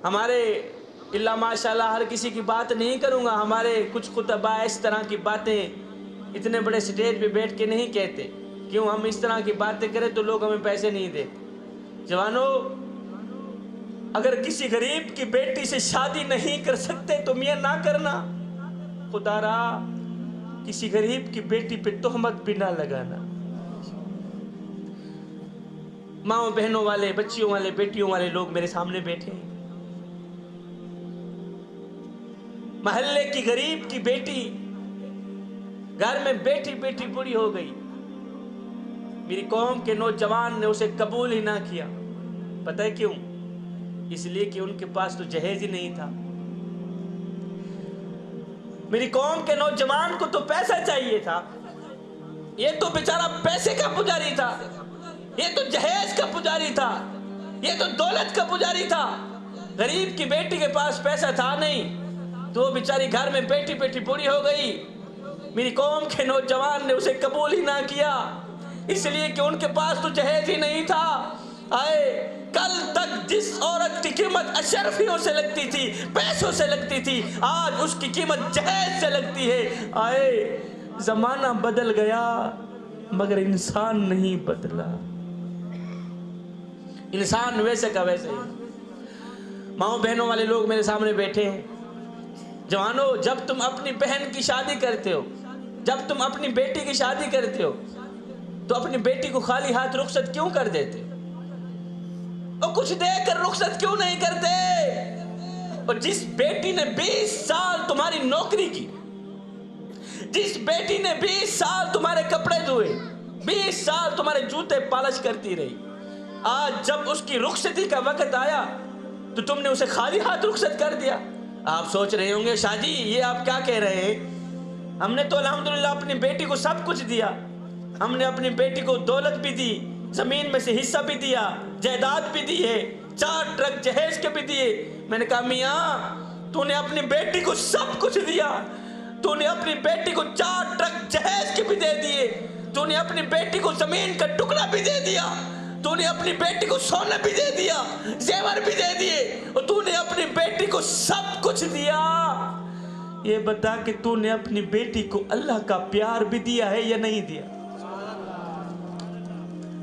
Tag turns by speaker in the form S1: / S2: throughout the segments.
S1: ہمارے اللہ ماشاءاللہ ہر کسی کی بات نہیں کروں گا، ہمارے کچھ خطبہ اس طرح کی باتیں اتنے بڑے سٹیج پہ بیٹھ کے نہیں کہتے، کیوں ہم اس طرح کی باتیں کریں تو لوگ ہمیں پیسے نہیں دیتے۔ جوانوں، اگر کسی غریب کی بیٹی سے شادی نہیں کر سکتے تو میاں نہ کرنا، خدا را کسی غریب کی بیٹی پہ تہمت بھی نہ لگانا۔ ماں بہنوں والے، بچیوں والے، بیٹیوں والے لوگ میرے سامنے بیٹھے ہیں، محلے کی غریب کی بیٹی گھر میں بیٹھی بیٹھی بوڑھی ہو گئی، میری قوم کے نوجوان نے اسے قبول ہی نہ کیا۔ پتہ ہے کیوں؟ اس لیے کہ ان کے پاس تو جہیز ہی نہیں تھا۔ میری قوم کے نوجوان کو تو پیسہ چاہیے تھا، یہ تو بیچارہ پیسے کا پجاری تھا، یہ تو جہیز کا پجاری تھا، یہ تو دولت کا پجاری تھا۔ غریب کی بیٹی کے پاس پیسہ تھا نہیں تو وہ بیچاری گھر میں بیٹھی بیٹھی بوڑھی ہو گئی۔ میری قوم کے نوجوان نے اسے قبول ہی نہ کیا، اس لیے کہ ان کے پاس تو جہیز ہی نہیں تھا۔ آئے کل تک جس عورت کی قیمت اشرفیوں سے لگتی تھی، پیسوں سے لگتی تھی، آج اس کی قیمت جہیز سے لگتی ہے۔ آئے زمانہ بدل گیا مگر انسان نہیں بدلا، انسان ویسے کا ویسے ہی۔ ماں بہنوں والے لوگ میرے سامنے بیٹھے ہیں، جوانوں، جب تم اپنی بہن کی شادی کرتے ہو، جب تم اپنی بیٹی کی شادی کرتے ہو تو اپنی بیٹی کو خالی ہاتھ رخصت کیوں کر دیتے؟ اور کچھ دے کر رخصت کیوں نہیں کرتے؟ اور جس بیٹی نے 20 سال تمہاری نوکری کی، جس بیٹی نے 20 سال تمہارے کپڑے دھوئے، 20 سال تمہارے جوتے پالش کرتی رہی، آج جب اس کی رخصتی کا وقت آیا تو تم نے اسے خالی ہاتھ رخصت کر دیا۔ آپ سوچ رہے ہوں گے شاہ جی یہ آپ کیا کہہ رہے ہیں؟ ہم نے تو الحمدللہ اپنی بیٹی کو سب کچھ دیا، ہم نے اپنی بیٹی کو دولت بھی دی، زمین میں سے حصہ بھی دیا، جائیداد بھی دی ہے، 4 ٹرک جہیز کے بھی دیے۔ میں نے کہا میاں تو نے اپنی بیٹی کو سب کچھ دیا، تو نے اپنی بیٹی کو 4 ٹرک جہیز کے بھی دے دیے، تو نے اپنی بیٹی کو زمین کا ٹکڑا بھی دے دیا، تو نے اپنی بیٹی کو سونا بھی دے دیا، زیور بھی دے دیے، اور تو نے اپنی بیٹی کو سب کچھ دیا۔ یہ بتا کہ تو نے اپنی بیٹی کو اللہ کا پیار بھی دیا ہے یا نہیں دیا؟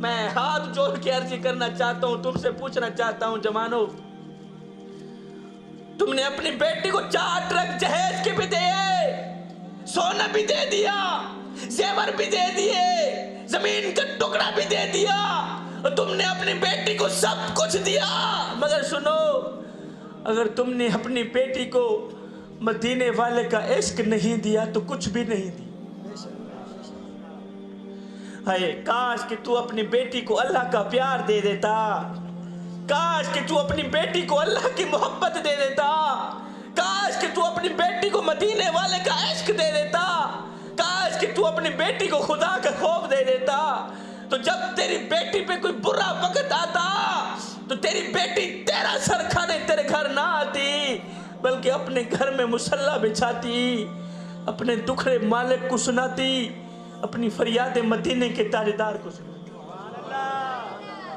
S1: میں ہاتھ جوڑ کے عرضی کرنا چاہتا ہوں، تم سے پوچھنا چاہتا ہوں جوانوں، تم نے اپنی بیٹی کو 4 ٹرک جہیز کے بھی دیے، سونا بھی دے دیا، زیور بھی دے دیے، زمین کا ٹکڑا بھی دے دیا، اور تم نے اپنی بیٹی کو سب کچھ دیا، مگر سنو، اگر تم نے اپنی بیٹی کو مدینے والے کا عشق نہیں دیا تو کچھ بھی نہیں دیا۔ ہائے کاش کہ تو اپنی بیٹی کو اللہ کا پیار دے دیتا، کاش کہ تو اپنی بیٹی کو اللہ کی محبت دے دیتا، کاش کہ تو اپنی بیٹی کو مدینے والے کا عشق دے دیتا، کاش کہ تو اپنی بیٹی کو خدا کا خوف دے دیتا، تو جب تیری بیٹی پہ کوئی برا وقت آتا تو تیری بیٹی تیرا سر کھانے تیرے گھر نہ آتی بلکہ اپنے گھر میں مصلی بچھاتی، اپنے دکھڑے مالک کو سناتی، اپنی فریاد مدینے کے تاجدار کو سناتی۔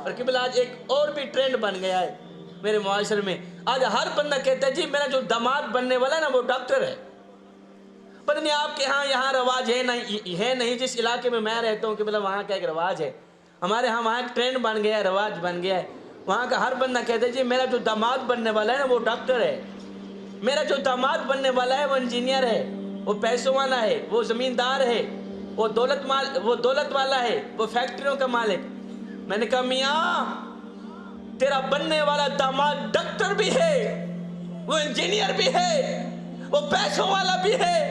S1: اور قبلہ آج ایک اور بھی ٹرینڈ بن گیا ہے میرے معاشرے میں، آج ہر بندہ کہتا ہے جی میرا جو داماد بننے والا ہے نا وہ ڈاکٹر ہے۔ پتہ نہیں آپ کے ہاں یہاں رواج ہے نہیں، جس علاقے میں میں رہتا ہوں قبلہ وہاں کا ایک رواج ہے، ہمارے ہاں وہاں ایک ٹرینڈ بن گیا ہے، رواج بن گیا ہے، وہاں کا ہر بندہ کہتا ہے جی میرا جو داماد بننے والا ہے نا وہ ڈاکٹر ہے، میرا جو داماد بننے والا ہے وہ انجینئر ہے، وہ پیسوں والا ہے، وہ زمیندار ہے، وہ دولت والا ہے، وہ فیکٹریوں کا مالک۔ میں نے کہا میاں تیرا بننے والا داماد ڈاکٹر بھی ہے، وہ انجینئر بھی ہے، وہ پیسوں والا بھی ہے،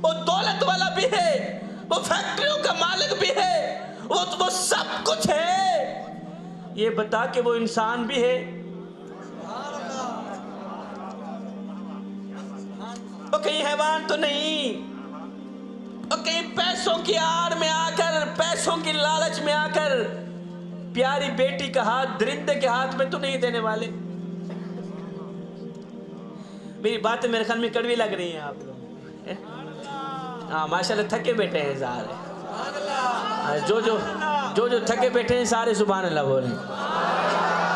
S1: وہ دولت والا بھی ہے، وہ فیکٹریوں کا مالک بھی ہے، وہ سب کچھ ہے، یہ بتا کہ وہ انسان بھی ہے؟ وہ کہیں حیوان تو نہیں، اور کہیں پیسوں کی آڑ میں آ کر، پیسوں کی لالچ میں آ کر پیاری بیٹی کا ہاتھ درندے کے ہاتھ میں تو نہیں دینے والے۔ میری باتیں میرے خیال میں کڑوی لگ رہی ہیں آپ لوگ، ہاں ماشاءاللہ تھکے بیٹھے ہیں سارے، جو تھکے بیٹھے ہیں سارے سبحان اللہ بولیں،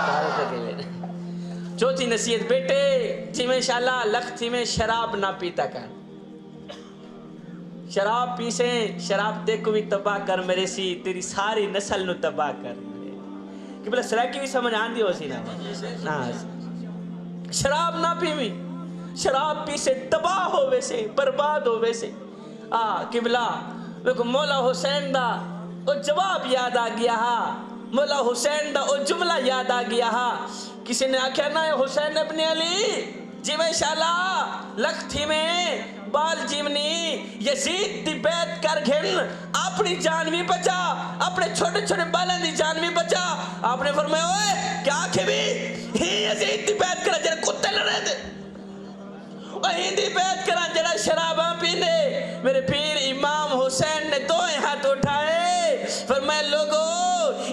S1: سارے تھکے بیٹھے ہیں۔ چوتھی نصیحت بیٹے جی میں انشاءاللہ لختی میں شراب نہ پیتا کر. شراب پیسیں شراب تے کو بھی تباہ کر میرے سی تیری ساری نسل نو تباہ کر کہ بلا سرائکی بھی سمجھ آن دی ہو سی نا شراب نہ پیوی شراب پی سے تباہ ہو ویسے برباد ہو ویسے قبلہ ویکو مولا حسین دا او جواب یاد آ گیا ہا مولا حسین دا او جملہ یاد آ گیا ہا کسی نے آکھیا نا حسین ابن علی جی میں انشاءاللہ لکھتی میں بال جیونی یزید دی بیعت کر گھن اپنی جان بھی بچا اپنے چھوٹے چھوٹے بالیں دی جان بھی بچا. آپ نے فرمایا اوئے کیا آکھے بھی ہی یزید دی بیعت کرا جڑے کتے لڑے دے وہی دی بیعت کرا جڑا شراباں پینے. میرے پیر امام حسین نے دوئے ہاتھ اٹھائے فرمایا لوگو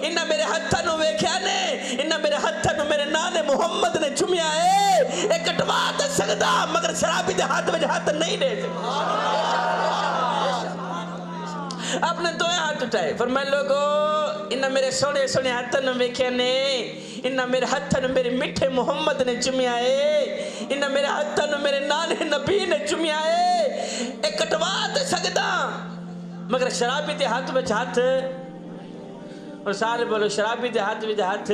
S1: انہا میرے ہتھا نو ویکھیا نے انہا میرے ہتھا نو میرے نانے محمد نے چمیا ہے ایک کٹوا دے سکتا مگر شرابی دے ہاتھ میں ہاتھ نہیں دے سکتا. آپ نے دوئے ہاتھ اٹھائے فرمایا لوگو انہا میرے سونے سونے ہتھا نو ویکھیا نے انہا میرے ہتھا نو میرے مٹھے محمد نے چمیا ہے انہا میرے ہتھا نو میرے نانے نبی نے چمیا ہے ایک کٹوا دے سکتا مگر شرابی دے ہاتھ میں ہاتھ اور سارے بولو شرابی دے ہاتھ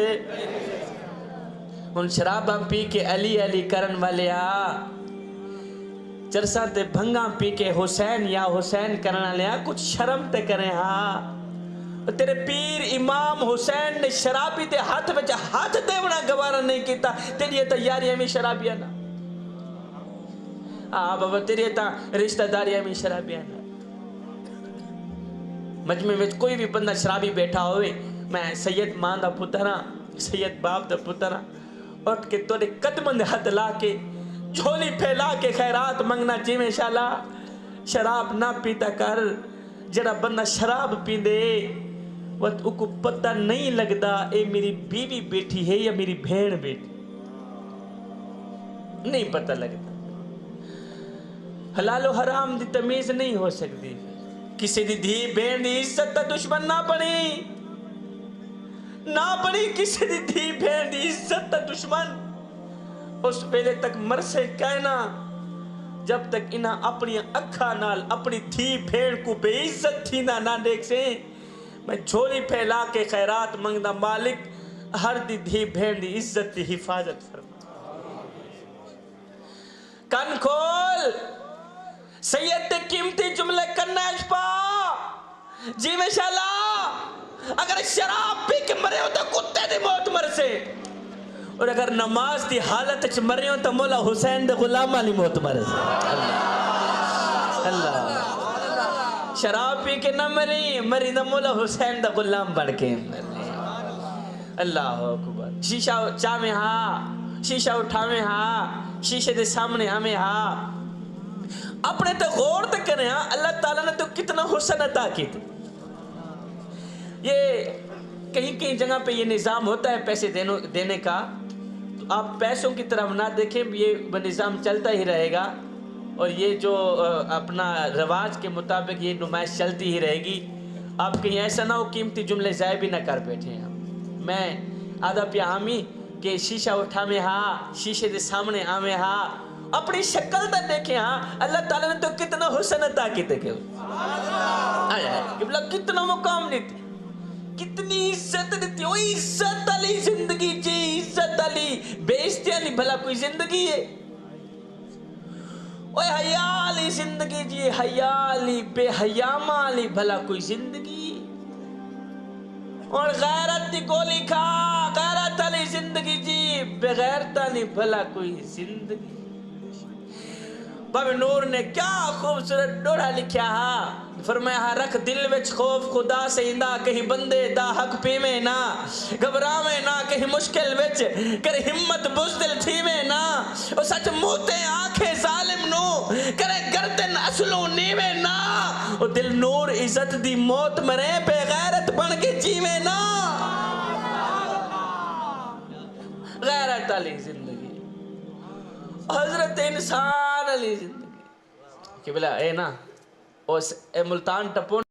S1: ان شراباں پی کے علی علی کرن والے چرساں تے بھنگاں پی کے حسین یا حسین کرن والے کچھ شرم تے کریں تیرے پیر امام حسین نے شرابی دے ہاتھ میں ہاتھ دیونا گوارا نہیں کیتا تیری تیاری ہمیں شرابیاں نا بابا تیری رشتہ داری ہمیں شرابیاں نا. مجمع میں کوئی بھی بندہ شرابی بیٹھا ہوئے میں سید ماں دا پترا سید باپ دا پترا اٹھ کے توڑے قدمند ہاتھ لا کے جھولی پھیلا کے خیرات منگنا جی میں انشاءاللہ شراب نہ پیتا کر. جڑا بندہ شراب پی دے وقت کو پتہ نہیں لگتا اے میری بیوی بیٹھی ہے یا میری بھین بیٹھی نہیں پتہ لگتا. حلال و حرام دی تمیز نہیں ہو سکتی. کسی دی دھی بہن دی عزت تا دشمن نہ بنی کسی دی دھی بہن دی عزت تا دشمن اس پہلے تک مرسے کہنا جب تک انہاں اپنی اکھا نال اپنی دھی بہن کو بے عزت تھی نہ دیکھ سے. میں جھولی پھیلا کے خیرات منگدہ مالک ہر دی دھی بہن دی عزت دی حفاظت فرما. کن کھول سید تے قیمتی جملے کرنیش پا جی میں انشاءاللہ اگر شراب پی کے مرے ہو تو کتے دی موت مر سے اور اگر نماز دی حالت چ مرے ہو تو مولا حسین دے غلام والی موت مر سے. اللہ شراب پی کے نہ مری دا مولا حسین دا غلام بڑھ کے اللہ اکبر. شیشہ چاہویں شیشہ اٹھاویں شیشے دے سامنے ہمیں اپنے تے غور تے کریں اللہ تعالیٰ نے تو کتنا حسن عطا کی تھی. یہ کہیں جگہ پہ یہ نظام ہوتا ہے پیسے دینے کا تو آپ پیسوں کی طرف نہ دیکھیں یہ نظام چلتا ہی رہے گا اور یہ جو اپنا رواج کے مطابق یہ نمائش چلتی ہی رہے گی. آپ کہیں ایسا نہ ہو قیمتی جملے ضائع بھی نہ کر بیٹھے ہیں. میں آدھا پیا ہمی کہ شیشہ اٹھاویں شیشے دے سامنے آویں اپنی شکل تے دیکھیں اللہ تعالیٰ نے تو کتنا حسن عطا کیتے کہ کتنا مقام دیتی کتنی عزت دیتی. وہ عزت علی زندگی جی عزت علی بے عزتی علی بھلا کوئی زندگی ہے. وہ حیا علی زندگی جی حیا علی بے حیامہ علی بھلا کوئی زندگی. اور غیرت دی گولی کھا غیرت علی زندگی جی بغیرت علی بھلا کوئی زندگی. بابا نور نے کیا خوبصورت ڈوڑا لکھیا فرمایا رکھ دل وچ خوف خدا سے اندہ کہیں بندے دا حق پیویں نہ گھبراویں نہ کہیں مشکل وچ کرے ہمت بزدل تھیویں نہ او سچ موتے آنکھیں ظالم نو کرے گردن اصلوں نیویں نہ او دل نور عزت دی موت مرے بے غیرت بن کے جیویں نہ. غیرت علی زندگی حضرت انسان علی زندگی کہ بلا اے نا ملتان ٹپون